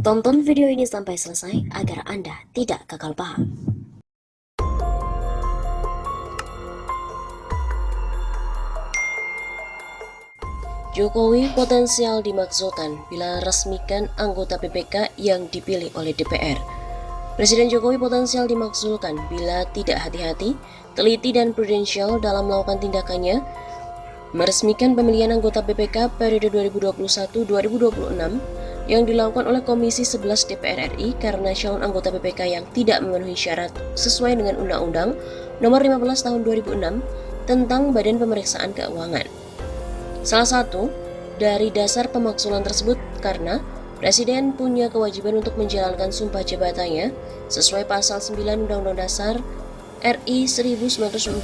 Tonton video ini sampai selesai agar Anda tidak gagal paham. Jokowi potensial dimaksudkan bila resmikan anggota BPK yang dipilih oleh DPR. Presiden Jokowi potensial dimaksudkan bila tidak hati-hati, teliti dan prudensial dalam melakukan tindakannya meresmikan pemilihan anggota BPK periode 2021-2026 yang dilakukan oleh Komisi 11 DPR RI karena calon anggota BPK yang tidak memenuhi syarat sesuai dengan Undang-Undang Nomor 15 Tahun 2006 tentang Badan Pemeriksaan Keuangan. Salah satu dari dasar pemakzulan tersebut karena Presiden punya kewajiban untuk menjalankan sumpah jabatannya sesuai pasal 9 Undang-Undang Dasar RI 1945,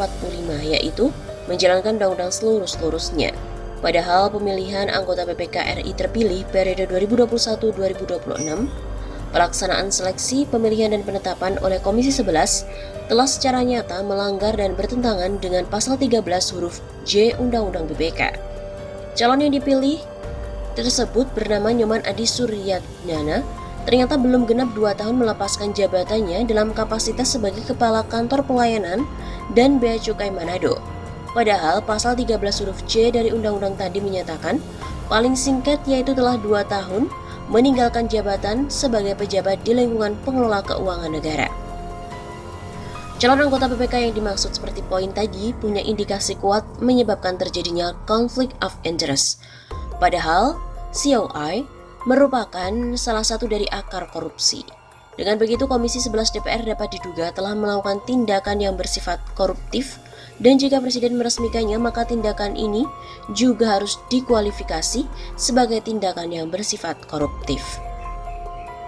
yaitu menjalankan undang-undang seluruh-seluruhnya. Padahal pemilihan anggota BPK RI terpilih periode 2021-2026, pelaksanaan seleksi, pemilihan dan penetapan oleh Komisi 11 telah secara nyata melanggar dan bertentangan dengan pasal 13 huruf J Undang-Undang BPK. Calon yang dipilih tersebut bernama Nyoman Adi Suryatnyana ternyata belum genap 2 tahun melepaskan jabatannya dalam kapasitas sebagai Kepala Kantor Pelayanan dan Bea Cukai Manado. Padahal pasal 13 huruf C dari undang-undang tadi menyatakan paling singkat yaitu telah 2 tahun meninggalkan jabatan sebagai pejabat di lingkungan pengelola keuangan negara. Calon anggota BPK yang dimaksud seperti poin tadi punya indikasi kuat menyebabkan terjadinya conflict of interest. Padahal COI merupakan salah satu dari akar korupsi. Dengan begitu Komisi 11 DPR dapat diduga telah melakukan tindakan yang bersifat koruptif dan jika Presiden meresmikannya maka tindakan ini juga harus dikualifikasi sebagai tindakan yang bersifat koruptif.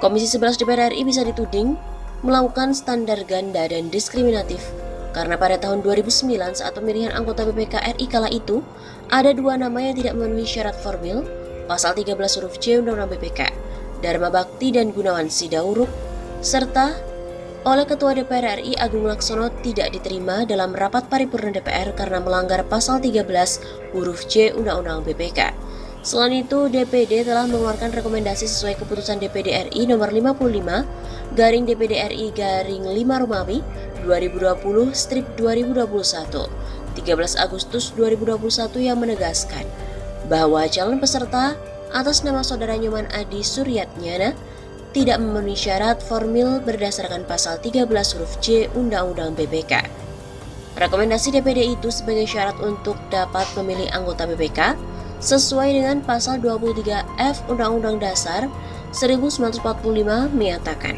Komisi 11 DPR RI bisa dituding melakukan standar ganda dan diskriminatif karena pada tahun 2009 saat pemilihan anggota BPK RI kala itu ada 2 nama yang tidak memenuhi syarat formil pasal 13 huruf C Undang-Undang BPK, Dharma Bakti dan Gunawan Sidauruk, serta oleh Ketua DPR RI Agung Laksono tidak diterima dalam rapat paripurna DPR karena melanggar pasal 13 huruf C Undang-Undang BPK. Selain itu, DPD telah mengeluarkan rekomendasi sesuai keputusan DPD RI nomor 55 garing DPD RI garing 5 Romawi 2020/2021 13 Agustus 2021 yang menegaskan bahwa calon peserta atas nama Saudara Nyoman Adi Suryatnyana tidak memenuhi syarat formil berdasarkan pasal 13 huruf C Undang-Undang BPK. Rekomendasi DPD itu sebagai syarat untuk dapat memilih anggota BPK sesuai dengan pasal 23F Undang-Undang Dasar 1945 menyatakan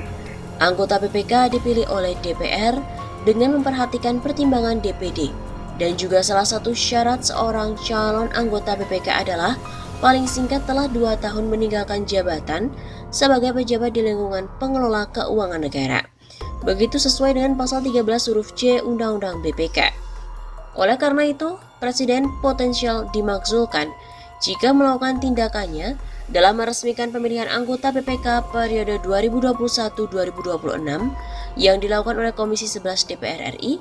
anggota BPK dipilih oleh DPR dengan memperhatikan pertimbangan DPD dan juga salah satu syarat seorang calon anggota BPK adalah paling singkat telah 2 tahun meninggalkan jabatan sebagai pejabat di lingkungan pengelola keuangan negara. Begitu sesuai dengan pasal 13 huruf C Undang-Undang BPK. Oleh karena itu, Presiden potensial dimaksudkan jika melakukan tindakannya dalam meresmikan pemilihan anggota BPK periode 2021-2026 yang dilakukan oleh Komisi 11 DPR RI,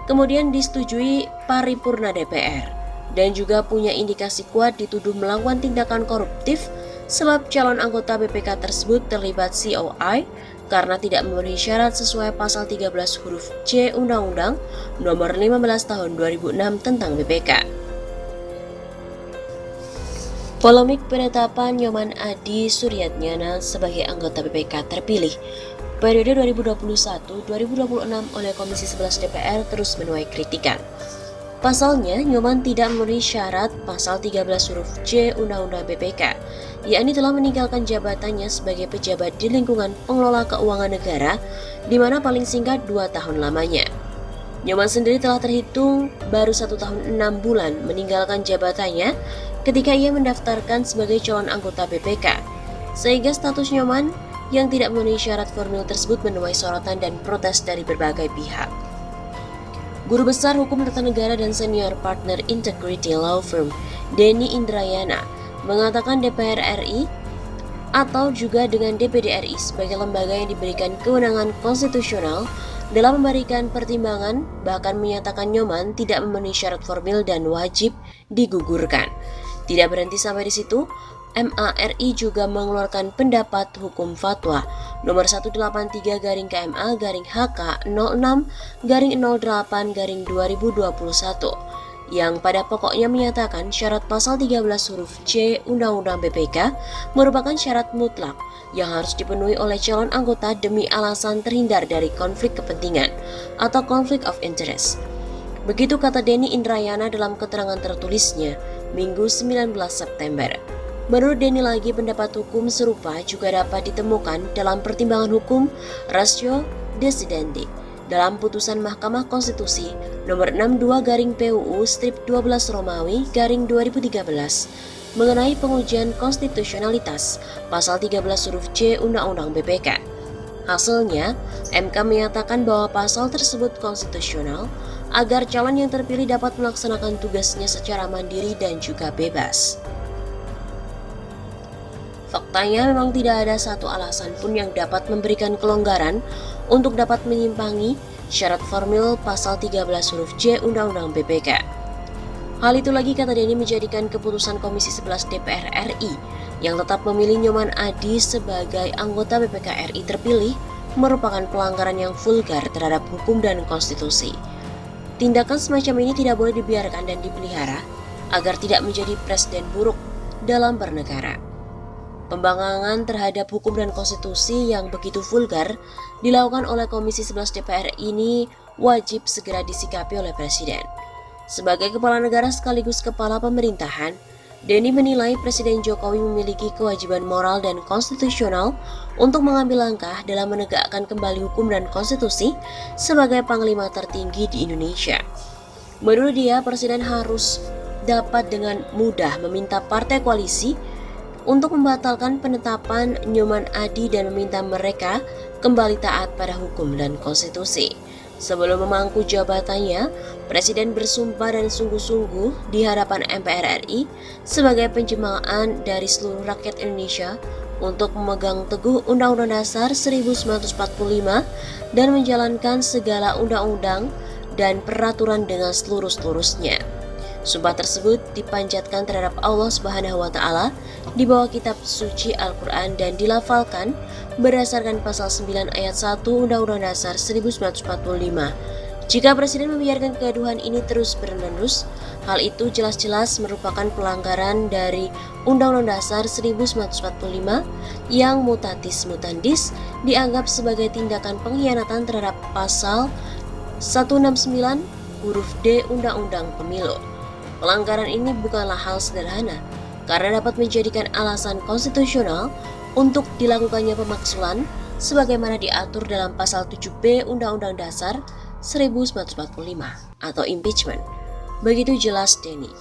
kemudian disetujui paripurna DPR, dan juga punya indikasi kuat dituduh melakukan tindakan koruptif sebab calon anggota BPK tersebut terlibat COI karena tidak memenuhi syarat sesuai pasal 13 huruf C Undang-Undang Nomor 15 Tahun 2006 tentang BPK. Polemik penetapan Nyoman Adi Suryatnyana sebagai anggota BPK terpilih periode 2021-2026 oleh Komisi 11 DPR terus menuai kritikan. Pasalnya, Nyoman tidak memenuhi syarat pasal 13 huruf C Undang-Undang BPK, yakni telah meninggalkan jabatannya sebagai pejabat di lingkungan pengelola keuangan negara, di mana paling singkat 2 tahun lamanya. Nyoman sendiri telah terhitung baru 1 tahun 6 bulan meninggalkan jabatannya ketika ia mendaftarkan sebagai calon anggota BPK, sehingga status Nyoman yang tidak memenuhi syarat formil tersebut menuai sorotan dan protes dari berbagai pihak. Guru Besar Hukum Tata Negara dan Senior Partner Integrity Law Firm Denny Indrayana mengatakan DPR RI atau juga dengan DPD RI sebagai lembaga yang diberikan kewenangan konstitusional dalam memberikan pertimbangan, bahkan menyatakan Nyoman tidak memenuhi syarat formil dan wajib digugurkan. Tidak berhenti sampai di situ, MARI juga mengeluarkan pendapat hukum fatwa nomor 183-KMA-HK06-08-2021 yang pada pokoknya menyatakan syarat pasal 13 huruf C Undang-Undang BPK merupakan syarat mutlak yang harus dipenuhi oleh calon anggota demi alasan terhindar dari konflik kepentingan atau conflict of interest. Begitu kata Denny Indrayana dalam keterangan tertulisnya Minggu 19 September. Menurut Denny lagi, pendapat hukum serupa juga dapat ditemukan dalam pertimbangan hukum ratio decidendi dalam putusan Mahkamah Konstitusi nomor 62/PUU-12 Romawi /2013 mengenai pengujian konstitusionalitas pasal 13 huruf C Undang-Undang BPK. Hasilnya, MK menyatakan bahwa pasal tersebut konstitusional agar calon yang terpilih dapat melaksanakan tugasnya secara mandiri dan juga bebas. Faktanya memang tidak ada satu alasan pun yang dapat memberikan kelonggaran untuk dapat menyimpangi syarat formil pasal 13 huruf C Undang-Undang BPK. Hal itu lagi, kata Denny, menjadikan keputusan Komisi 11 DPR RI yang tetap memilih Nyoman Adi sebagai anggota BPK RI terpilih merupakan pelanggaran yang vulgar terhadap hukum dan konstitusi. Tindakan semacam ini tidak boleh dibiarkan dan dipelihara agar tidak menjadi presiden buruk dalam bernegara. Pembangkangan terhadap hukum dan konstitusi yang begitu vulgar dilakukan oleh Komisi 11 DPR ini wajib segera disikapi oleh Presiden. Sebagai kepala negara sekaligus kepala pemerintahan, Denny menilai Presiden Jokowi memiliki kewajiban moral dan konstitusional untuk mengambil langkah dalam menegakkan kembali hukum dan konstitusi sebagai panglima tertinggi di Indonesia. Menurut dia, Presiden harus dapat dengan mudah meminta partai koalisi untuk membatalkan penetapan Nyoman Adi dan meminta mereka kembali taat pada hukum dan konstitusi. Sebelum memangku jabatannya, Presiden bersumpah dan sungguh-sungguh di hadapan MPR RI sebagai penjemahan dari seluruh rakyat Indonesia untuk memegang teguh Undang-Undang Dasar 1945 dan menjalankan segala undang-undang dan peraturan dengan seluruh-seluruhnya. Sumpah tersebut dipanjatkan terhadap Allah Subhanahu wa Ta'ala di bawah kitab suci Al-Quran dan dilafalkan berdasarkan pasal 9 ayat 1 Undang-Undang Dasar 1945. Jika Presiden membiarkan kegaduhan ini terus menerus, hal itu jelas-jelas merupakan pelanggaran dari Undang-Undang Dasar 1945 yang mutatis mutandis dianggap sebagai tindakan pengkhianatan terhadap pasal 169 huruf D Undang-Undang Pemilu. Pelanggaran ini bukanlah hal sederhana karena dapat menjadikan alasan konstitusional untuk dilakukannya pemaksulan sebagaimana diatur dalam pasal 7B Undang-Undang Dasar 1945 atau impeachment. Begitu jelas Denny.